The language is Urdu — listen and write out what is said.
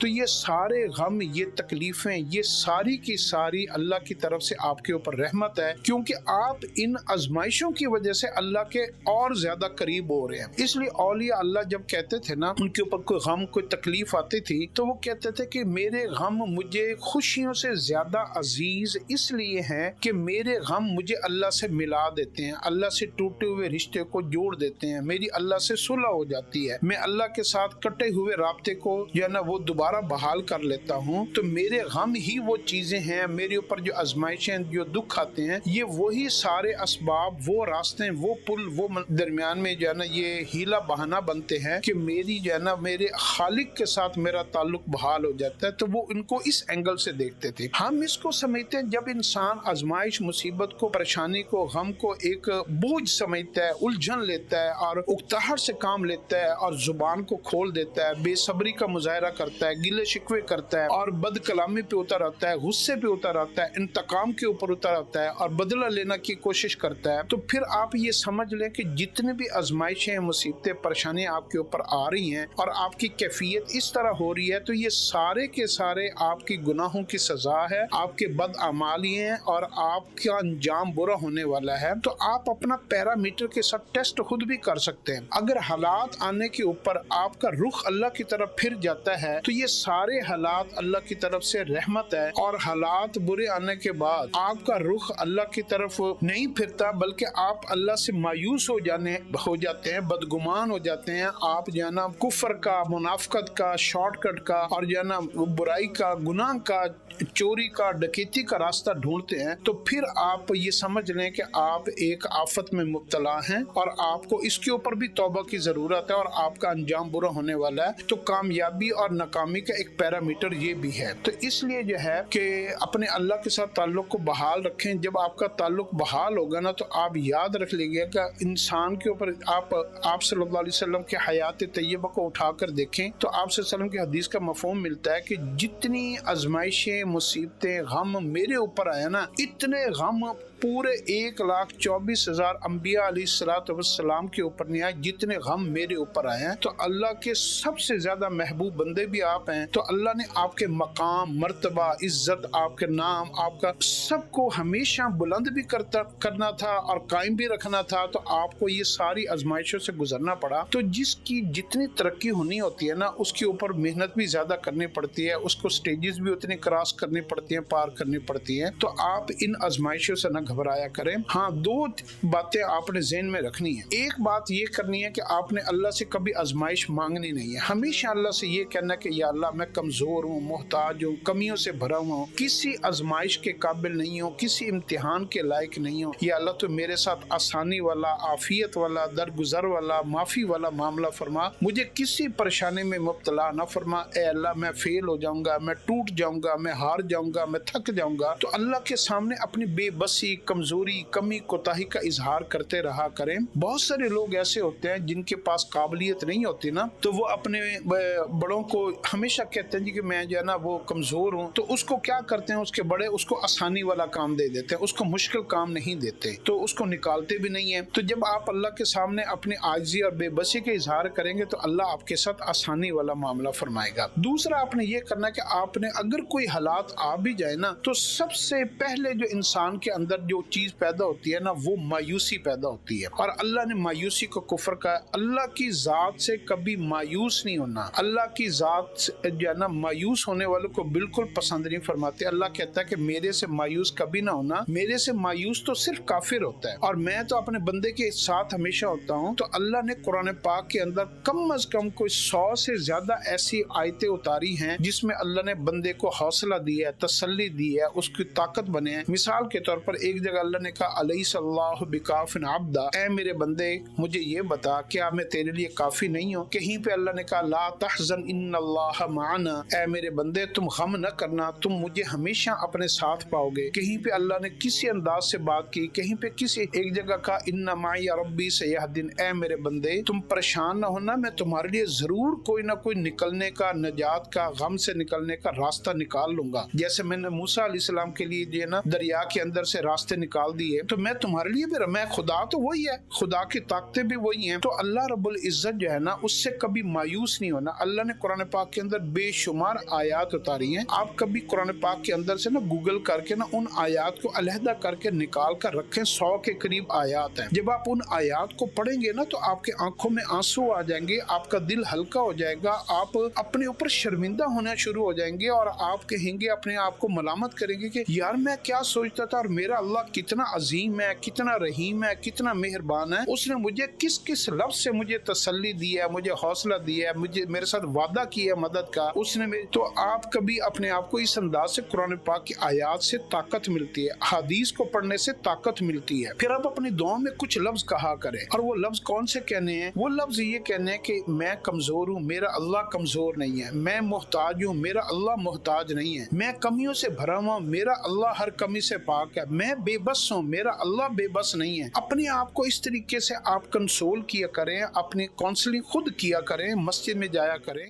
تو یہ سارے غم، یہ تکلیفیں، یہ ساری کی ساری اللہ کی طرف سے آپ کے اوپر رحمت ہے، کیونکہ آپ ان آزمائشوں کی وجہ سے اللہ کے اور زیادہ قریب ہو رہے ہیں۔ اس لیے اولیاء اللہ جب کہتے تھے نا، ان کے اوپر کوئی غم، کوئی تکلیف آتی تھی تو وہ کہتے تھے کہ میرے غم مجھے خوشیوں سے زیادہ عزیز اس لیے ہیں کہ میرے غم مجھے اللہ سے ملا دیتے ہیں، اللہ سے ٹوٹے ہوئے رشتے کو جوڑ دیتے ہیں، میری اللہ سے صلح ہو جاتی ہے، میں اللہ کے ساتھ کٹے ہوئے رابطے کو یا نا وہ دوبارہ بحال کر لیتا ہوں۔ تو میرے غم ہی وہ چیزیں ہیں، میرے اوپر جو آزمائشیں، جو دکھ آتے ہیں، یہ وہی سارے اسباب، وہ راستے، وہ پل، وہ درمیان میں جو ہے نا یہ ہیلا بہانہ بنتے ہیں کہ میری جو ہے نا میرے خالق کے ساتھ میرا تعلق بحال ہو جاتا ہے۔ تو وہ ان کو اس اینگل سے دیکھتے تھے۔ ہم اس کو سمجھتے ہیں جب انسان آزمائش، مصیبت کو، پریشانی کو، غم کو ایک بوجھ سمجھتا ہے، الجھن لیتا ہے اور اکتاہٹ سے کام لیتا ہے اور زبان کو کھول دیتا ہے، بے صبری کا مظاہرہ کرتا ہے، گلے شکوے کرتا ہے اور بد کلامی پہ اتر آتا ہے، غصے پہ اتر آتا ہے، انتقام کے اوپر اتر آتا ہے اور بدلہ لینا کی کوشش کرتا ہے، تو پھر آپ یہ سمجھ لیں کہ جتنے بھی آزمائشیں، مصیبتیں، پریشانیاں آپ کے اوپر آ رہی ہیں اور آپ کی کیفیت اس طرح ہو رہی ہے، تو یہ سارے کے سارے آپ کی گناہوں کی سزا ہے، آپ کے بد اعمالی ہیں اور آپ کا انجام برا ہونے والا ہے۔ تو آپ اپنا پیرامیٹر کے ساتھ ٹیسٹ خود بھی کر سکتے ہیں۔ اگر حالات آنے کے اوپر آپ کا رخ اللہ کی طرف پھر جاتا ہے تو یہ سارے حالات اللہ کی طرف سے رحمت ہے، اور حالات برے آنے کے بعد آپ کا رخ اللہ کی طرف نہیں پھرتا بلکہ آپ اللہ سے مایوس ہو جاتے ہیں، بدگمان ہو جاتے ہیں، آپ جو ہے نا کفر کا، منافقت کا، شارٹ کٹ کا اور جو ہے نا برائی کا، گناہ کا، چوری کا، ڈکیتی کا راستہ ڈھونڈتے ہیں، تو پھر آپ یہ سمجھ لیں کہ آپ ایک آفت میں مبتلا ہیں اور آپ کو اس کے اوپر بھی توبہ کی ضرورت ہے اور آپ کا انجام برا ہونے والا ہے۔ تو کامیابی اور ناکامی کا ایک پیرامیٹر یہ بھی ہے۔ تو اس لیے جو ہے کہ اپنے اللہ کے ساتھ تعلق کو بحال رکھیں۔ جب آپ کا تعلق بحال ہوگا نا تو آپ یاد رکھ لیجیے کہ انسان کے اوپر آپ صلی اللہ علیہ وسلم کے حیات طیبہ کو اٹھا کر دیکھیں تو آپ صلی اللہ علیہ وسلم کی حدیث کا مفہوم ملتا ہے کہ جتنی آزمائشیں، مصیبتیں، غم میرے اوپر آیا نا، اتنے غم پورے 1,24,000 انبیاء علیہ الصلوۃ والسلام کے اوپر نہیں آئے جتنے غم میرے اوپر آئے ہیں۔ تو اللہ کے سب سے زیادہ محبوب بندے بھی آپ ہیں، تو اللہ نے آپ کے مقام، مرتبہ، عزت، آپ کے نام، آپ کا سب کو ہمیشہ بلند بھی کرنا تھا اور قائم بھی رکھنا تھا، تو آپ کو یہ ساری آزمائشوں سے گزرنا پڑا۔ تو جس کی جتنی ترقی ہونی ہوتی ہے نا، اس کے اوپر محنت بھی زیادہ کرنی پڑتی ہے، اس کو سٹیجز بھی اتنی کراس کرنی پڑتی ہیں، پار کرنی پڑتی ہیں۔ تو آپ ان آزمائشوں سے نہ گھبرایا کریں۔ ہاں، دو باتیں آپ نے ذہن میں رکھنی ہے۔ ایک بات یہ کرنی ہے کہ آپ نے اللہ سے کبھی آزمائش مانگنی نہیں ہے، ہمیشہ اللہ سے یہ کہنا کہ یا اللہ میں کمزور ہوں، محتاج ہوں، کمیوں سے بھرا ہوں، کسی آزمائش کے قابل نہیں ہوں، کسی امتحان کے لائق نہیں ہوں، یا اللہ تو میرے ساتھ آسانی والا، عافیت والا، درگزر والا، معافی والا معاملہ فرما، مجھے کسی پریشانی میں مبتلا نہ فرما۔ اے اللہ میں فیل ہو جاؤں گا، میں ٹوٹ جاؤں گا، میں ہار جاؤں گا، میں تھک جاؤں گا۔ تو اللہ کے سامنے اپنی بے بسی، کمزوری، کمی، کوتاہی کا اظہار کرتے رہا کریں۔ بہت سارے لوگ ایسے ہوتے ہیں جن کے پاس قابلیت نہیں ہوتی نا، تو وہ اپنے بڑوں کو ہمیشہ کہتے ہیں جی کہ میں جو ہے نا وہ کمزور ہوں، تو اس کو کیا کرتے ہیں، اس کے بڑے اس کو آسانی والا کام دے دیتے ہیں، اس کو مشکل کام نہیں دیتے، تو اس کو نکالتے بھی نہیں ہیں۔ تو جب آپ اللہ کے سامنے اپنی عاجزی اور بے بسی کے اظہار کریں گے تو اللہ آپ کے ساتھ آسانی والا معاملہ فرمائے گا۔ دوسرا آپ نے یہ کرنا کہ آپ نے اگر کوئی حالات آ بھی جائے نا، تو سب سے پہلے جو انسان کے اندر جو چیز پیدا ہوتی ہے نا، وہ مایوسی پیدا ہوتی ہے، اور اللہ نے مایوسی کو کفر کا ہے۔ اللہ کی ذات سے کبھی مایوس نہیں ہونا، اللہ کی ذات جو ہے نا مایوس ہونے والوں کو بالکل پسند نہیں فرماتے۔ اللہ کہتا ہے کہ میرے سے مایوس کبھی نہ ہونا، میرے سے مایوس تو صرف کافر ہوتا ہے اور میں تو اپنے بندے کے ساتھ ہمیشہ ہوتا ہوں۔ تو اللہ نے قرآن پاک کے اندر کم از کم کوئی 100 سے زیادہ ایسی آیتیں اتاری ہیں جس میں اللہ نے بندے کو حوصلہ دیا ہے، تسلی دی ہے، اس کی طاقت بنے ہیں۔ مثال کے طور پر ایک جگہ اللہ نے کہا الیس اللہ بکاف عبدا، اے میرے بندے مجھے یہ بتا کیا میں تیرے لیے کافی نہیں ہوں۔ کہیں پہ اللہ نے کہا لا تحزن ان اللہ معنا، اے میرے بندے تم غم نہ کرنا، تم مجھے ہمیشہ اپنے ساتھ پاؤ گے۔ کہیں پہ اللہ نے کسی انداز سے بات کی، کہیں پہ کسی ایک جگہ کہا ان معی ربی سیہدین، اے میرے بندے تم پریشان نہ ہونا، میں تمہارے لیے ضرور کوئی نہ کوئی نکلنے کا، نجات کا، غم سے نکلنے کا راستہ نکال لوں گا۔ جیسے میں نے موسیٰ علیہ السلام کے لیے جو ہے نا دریا کے اندر سے راستہ راستے نکال دیے تو میں تمہارے لیے بھی میں خدا تو وہی ہے، خدا کی طاقتیں بھی وہی ہیں۔ تو اللہ رب العزت جو ہے نا اس سے کبھی مایوس نہیں ہونا۔ اللہ نے قرآن پاک کے اندر بے شمار آیات اتاری ہیں، آپ کبھی قرآن پاک کے اندر سے نا گوگل کر کے نا ان آیات کو علیحدہ کر کے نکال کر رکھیں، 100 کے قریب آیات ہیں۔ جب آپ ان آیات کو پڑھیں گے نا تو آپ کے آنکھوں میں آنسو آ جائیں گے، آپ کا دل ہلکا ہو جائے گا، آپ اپنے اوپر شرمندہ ہونا شروع ہو جائیں گے اور آپ کہیں گے، اپنے آپ کو ملامت کریں گے کہ یار میں کیا سوچتا تھا اور میرا اللہ کتنا عظیم ہے، کتنا رحیم ہے، کتنا مہربان ہے، اس نے مجھے کس کس لفظ سے مجھے تسلی دی ہے، مجھے حوصلہ دیا ہے، مجھے میرے ساتھ وعدہ کیا ہے مدد کا اس نے۔ تو آپ کبھی اپنے آپ کو اس انداز سے قرآن پاک کی آیات سے طاقت ملتی ہے، حدیث کو پڑھنے سے طاقت ملتی ہے۔ پھر آپ اپنی دعا میں کچھ لفظ کہا کریں، اور وہ لفظ کون سے کہنے ہیں؟ وہ لفظ یہ کہنے ہیں کہ میں کمزور ہوں، میرا اللہ کمزور نہیں ہے، میں محتاج ہوں، میرا اللہ محتاج نہیں ہے، میں کمیوں سے بھرا ہوا ہوں، میرا اللہ ہر کمی سے پاک ہے، میں بے بس ہوں، میرا اللہ بے بس نہیں ہے۔ اپنے آپ کو اس طریقے سے آپ کنسول کیا کریں، اپنی کاؤنسلنگ خود کیا کریں، مسجد میں جایا کریں۔